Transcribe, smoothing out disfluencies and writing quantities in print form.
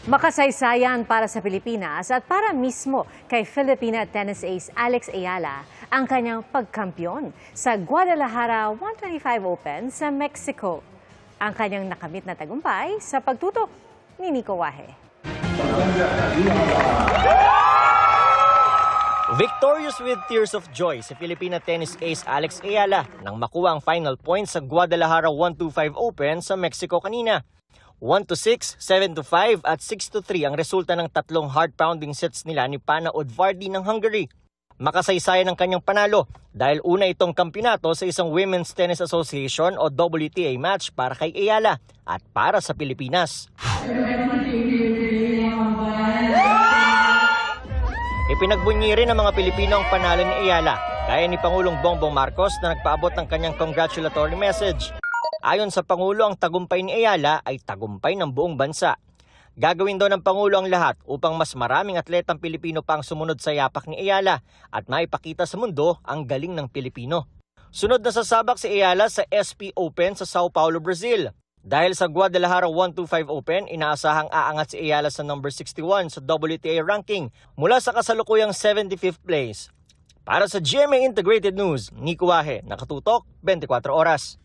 Makasaysayan para sa Pilipinas at para mismo kay Filipina tennis ace Alex Ayala ang kanyang pagkampiyon sa Guadalajara 125 Open sa Mexico. Ang kanyang nakamit na tagumpay sa pagtutok ni Nico Wahe. Victorious with tears of joy si Filipina tennis ace Alex Ayala nang makuha ang final point sa Guadalajara 125 Open sa Mexico kanina. 1-6, 7-5 at 6-3 ang resulta ng tatlong hard-pounding sets nila ni Pana Udvardy ng Hungary. Makasaysayan ang kanyang panalo dahil una itong kampyonato sa isang Women's Tennis Association o WTA match para kay Ayala at para sa Pilipinas. Ipinagbunyi rin ng mga Pilipino ang panalo ni Ayala, gaya ni Pangulong Bongbong Marcos na nagpaabot ng kanyang congratulatory message. Ayon sa Pangulo, ang tagumpay ni Ayala ay tagumpay ng buong bansa. Gagawin daw ng Pangulo ang lahat upang mas maraming atletang Pilipino pa ang sumunod sa yapak ni Ayala at maipakita sa mundo ang galing ng Pilipino. Sunod na sasabak si Ayala sa SP Open sa Sao Paulo, Brazil. Dahil sa Guadalajara 125 Open, inaasahang aangat si Ayala sa number 61 sa WTA ranking mula sa kasalukuyang 75th place. Para sa GMA Integrated News, Nico Wahe, nakatutok 24 oras.